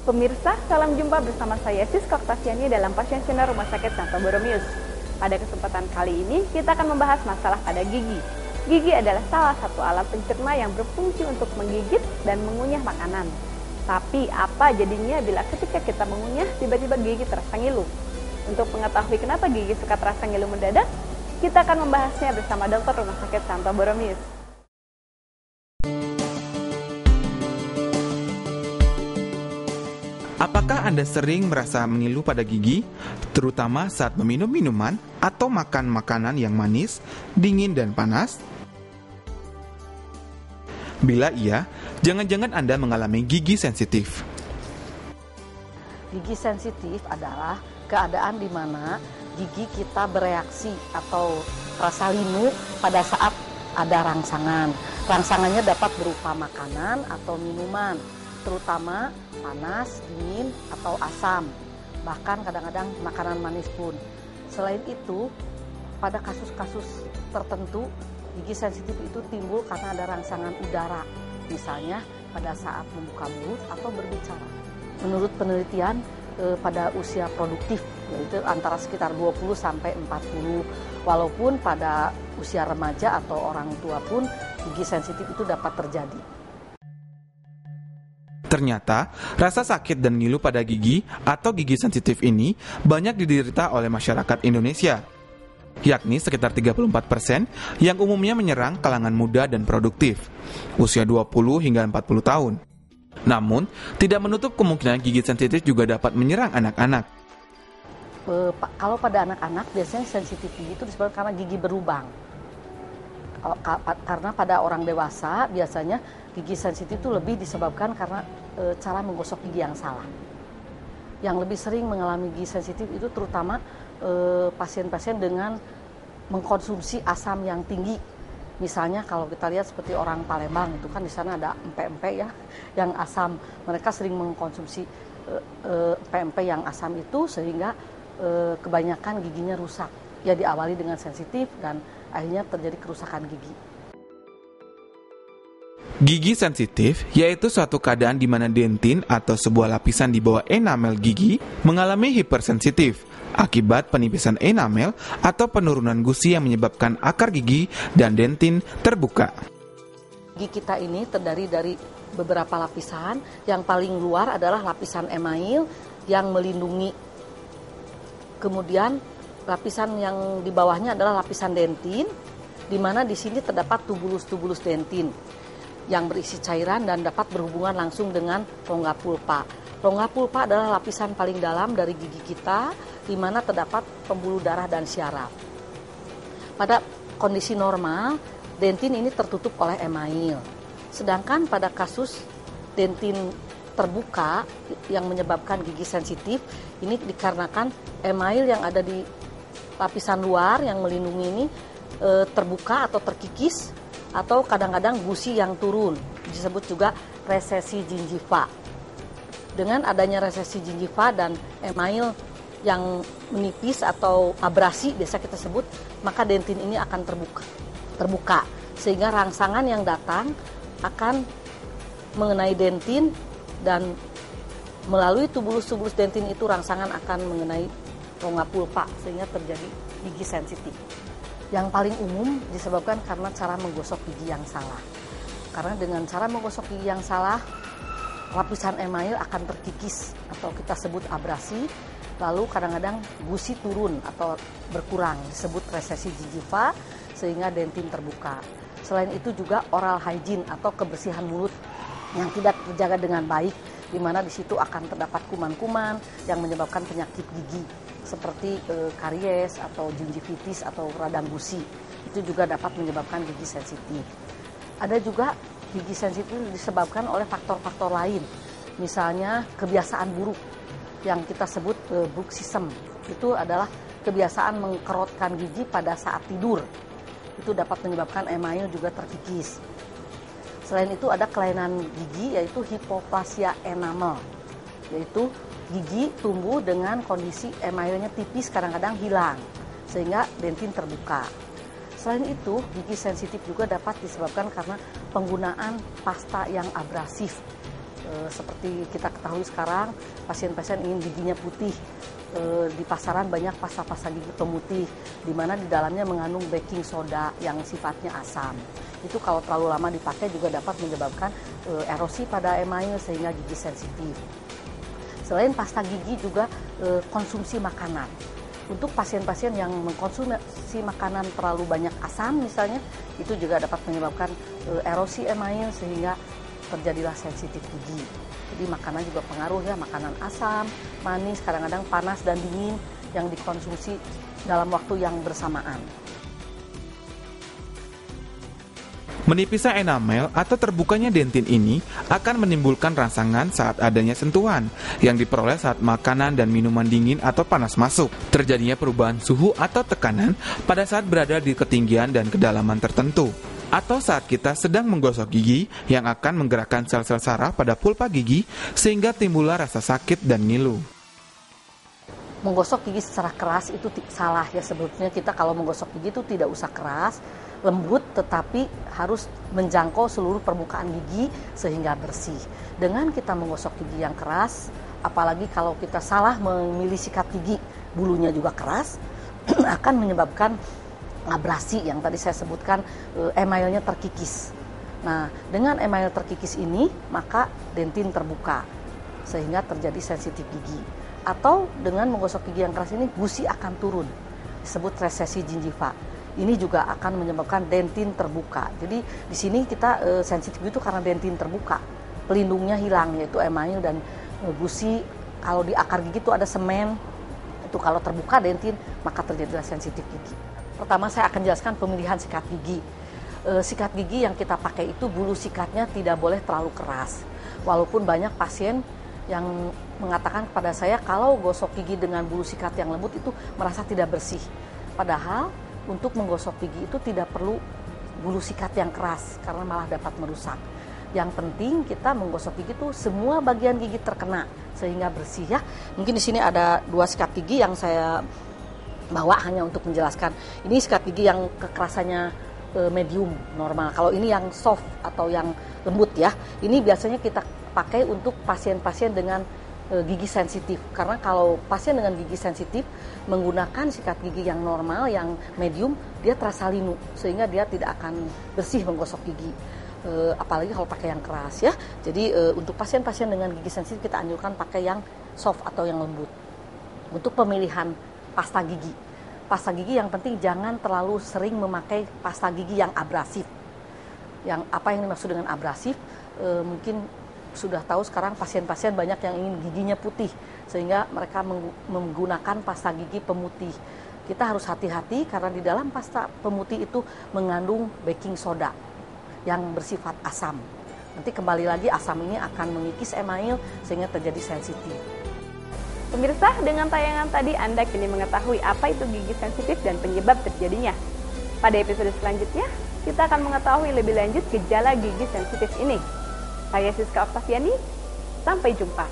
Pemirsa, salam jumpa bersama saya Siska Oktasiani dalam Pasien Center Rumah Sakit Santo Borromeus. Pada kesempatan kali ini, kita akan membahas masalah pada gigi. Gigi adalah salah satu alat pencerna yang berfungsi untuk menggigit dan mengunyah makanan. Tapi apa jadinya bila ketika kita mengunyah, tiba-tiba gigi terasa ngilu? Untuk mengetahui kenapa gigi suka terasa ngilu mendadak, kita akan membahasnya bersama dokter Rumah Sakit Santo Borromeus. Apakah Anda sering merasa mengilu pada gigi, terutama saat meminum minuman atau makan makanan yang manis, dingin, dan panas? Bila iya, jangan-jangan Anda mengalami gigi sensitif. Gigi sensitif adalah keadaan di mana gigi kita bereaksi atau rasa linu pada saat ada rangsangan. Rangsangannya dapat berupa makanan atau minuman, terutama panas, dingin, atau asam. Bahkan kadang-kadang makanan manis pun. Selain itu, pada kasus-kasus tertentu, gigi sensitif itu timbul karena ada rangsangan udara. Misalnya pada saat membuka mulut atau berbicara. Menurut penelitian, pada usia produktif, yaitu antara sekitar 20 sampai 40. Walaupun pada usia remaja atau orang tua pun, gigi sensitif itu dapat terjadi. Ternyata, rasa sakit dan ngilu pada gigi atau gigi sensitif ini banyak diderita oleh masyarakat Indonesia, yakni sekitar 34% yang umumnya menyerang kalangan muda dan produktif, usia 20 hingga 40 tahun. Namun, tidak menutup kemungkinan gigi sensitif juga dapat menyerang anak-anak. Kalau pada anak-anak, biasanya sensitif gigi itu disebabkan karena gigi berlubang. Karena pada orang dewasa, biasanya gigi sensitif itu lebih disebabkan karena cara menggosok gigi yang salah. Yang lebih sering mengalami gigi sensitif itu terutama pasien-pasien dengan mengkonsumsi asam yang tinggi. Misalnya kalau kita lihat seperti orang Palembang itu kan di sana ada empek-empek ya, yang asam. Mereka sering mengkonsumsi empek-empek yang asam itu sehingga kebanyakan giginya rusak. Ya diawali dengan sensitif dan akhirnya terjadi kerusakan gigi. Gigi sensitif yaitu suatu keadaan di mana dentin atau sebuah lapisan di bawah enamel gigi mengalami hipersensitif akibat penipisan enamel atau penurunan gusi yang menyebabkan akar gigi dan dentin terbuka. Gigi kita ini terdiri dari beberapa lapisan. Yang paling luar adalah lapisan email yang melindungi. Kemudian lapisan yang di bawahnya adalah lapisan dentin, di mana di sini terdapat tubulus-tubulus dentin yang berisi cairan dan dapat berhubungan langsung dengan rongga pulpa. Rongga pulpa adalah lapisan paling dalam dari gigi kita, di mana terdapat pembuluh darah dan syaraf. Pada kondisi normal, dentin ini tertutup oleh email. Sedangkan pada kasus dentin terbuka yang menyebabkan gigi sensitif, ini dikarenakan email yang ada di lapisan luar yang melindungi ini terbuka atau terkikis, atau kadang-kadang gusi yang turun, disebut juga resesi gingiva. Dengan adanya resesi gingiva dan email yang menipis atau abrasi biasa kita sebut, maka dentin ini akan terbuka sehingga rangsangan yang datang akan mengenai dentin dan melalui tubulus-tubulus dentin itu rangsangan akan mengenai rongga pulpa sehingga terjadi gigi sensitif. Yang paling umum disebabkan karena cara menggosok gigi yang salah. Karena dengan cara menggosok gigi yang salah, lapisan email akan terkikis atau kita sebut abrasi, lalu kadang-kadang gusi turun atau berkurang, disebut resesi gingiva sehingga dentin terbuka. Selain itu juga oral hygiene atau kebersihan mulut yang tidak terjaga dengan baik, di mana di situ akan terdapat kuman-kuman yang menyebabkan penyakit gigi seperti karies atau gingivitis atau radang gusi. Itu juga dapat menyebabkan gigi sensitif. Ada juga gigi sensitif disebabkan oleh faktor-faktor lain. Misalnya kebiasaan buruk yang kita sebut bruxism. Itu adalah kebiasaan mengkerotkan gigi pada saat tidur. Itu dapat menyebabkan email juga terkikis. Selain itu ada kelainan gigi yaitu hipoplasia enamel, yaitu gigi tumbuh dengan kondisi emailnya tipis kadang-kadang hilang sehingga dentin terbuka. Selain itu, gigi sensitif juga dapat disebabkan karena penggunaan pasta yang abrasif Seperti kita ketahui sekarang, pasien-pasien ingin giginya putih. Di pasaran banyak pasta-pasta gigi pemutih, di mana di dalamnya mengandung baking soda yang sifatnya asam. Itu kalau terlalu lama dipakai juga dapat menyebabkan erosi pada email sehingga gigi sensitif. Selain pasta gigi juga konsumsi makanan. Untuk pasien-pasien yang mengkonsumsi makanan terlalu banyak asam misalnya, itu juga dapat menyebabkan erosi email sehingga terjadilah sensitif gigi. Jadi makanan juga pengaruh ya, makanan asam, manis, kadang-kadang panas dan dingin yang dikonsumsi dalam waktu yang bersamaan. Menipisnya enamel atau terbukanya dentin ini akan menimbulkan rangsangan saat adanya sentuhan yang diperoleh saat makanan dan minuman dingin atau panas masuk. Terjadinya perubahan suhu atau tekanan pada saat berada di ketinggian dan kedalaman tertentu. Atau saat kita sedang menggosok gigi yang akan menggerakkan sel-sel saraf pada pulpa gigi sehingga timbullah rasa sakit dan ngilu. Menggosok gigi secara keras itu salah ya, sebetulnya kita kalau menggosok gigi itu tidak usah keras, lembut, tetapi harus menjangkau seluruh permukaan gigi sehingga bersih. Dengan kita menggosok gigi yang keras, apalagi kalau kita salah memilih sikat gigi, bulunya juga keras, akan menyebabkan abrasi yang tadi saya sebutkan, emailnya terkikis. Nah, dengan email terkikis ini, maka dentin terbuka sehingga terjadi sensitif gigi. Atau dengan menggosok gigi yang keras ini, gusi akan turun, disebut resesi gingiva. Ini juga akan menyebabkan dentin terbuka. Jadi di sini kita sensitif itu karena dentin terbuka, pelindungnya hilang yaitu email dan gusi. Kalau di akar gigi itu ada semen, itu kalau terbuka dentin maka terjadilah sensitif gigi. Pertama saya akan jelaskan pemilihan sikat gigi. Sikat gigi yang kita pakai itu bulu sikatnya tidak boleh terlalu keras. Walaupun banyak pasien yang mengatakan kepada saya kalau gosok gigi dengan bulu sikat yang lembut itu merasa tidak bersih. Padahal untuk menggosok gigi itu tidak perlu bulu sikat yang keras karena malah dapat merusak. Yang penting kita menggosok gigi itu semua bagian gigi terkena sehingga bersih ya. Mungkin di sini ada 2 sikat gigi yang saya bawa hanya untuk menjelaskan. Ini sikat gigi yang kekerasannya medium normal. Kalau ini yang soft atau yang lembut ya. Ini biasanya kita pakai untuk pasien-pasien dengan gigi sensitif. Karena kalau pasien dengan gigi sensitif menggunakan sikat gigi yang normal, yang medium, dia terasa linu sehingga dia tidak akan bersih menggosok gigi. Apalagi kalau pakai yang keras ya. Jadi untuk pasien-pasien dengan gigi sensitif kita anjurkan pakai yang soft atau yang lembut. Untuk pemilihan pasta gigi. Pasta gigi yang penting jangan terlalu sering memakai pasta gigi yang abrasif. Yang apa yang dimaksud dengan abrasif? Mungkin sudah tahu sekarang pasien-pasien banyak yang ingin giginya putih sehingga mereka menggunakan pasta gigi pemutih. Kita harus hati-hati karena di dalam pasta pemutih itu mengandung baking soda yang bersifat asam. Nanti kembali lagi asam ini akan mengikis email sehingga terjadi sensitif. Pemirsa, dengan tayangan tadi Anda kini mengetahui apa itu gigi sensitif dan penyebab terjadinya. Pada episode selanjutnya, kita akan mengetahui lebih lanjut gejala gigi sensitif ini. Saya Siska Oktaviani, sampai jumpa.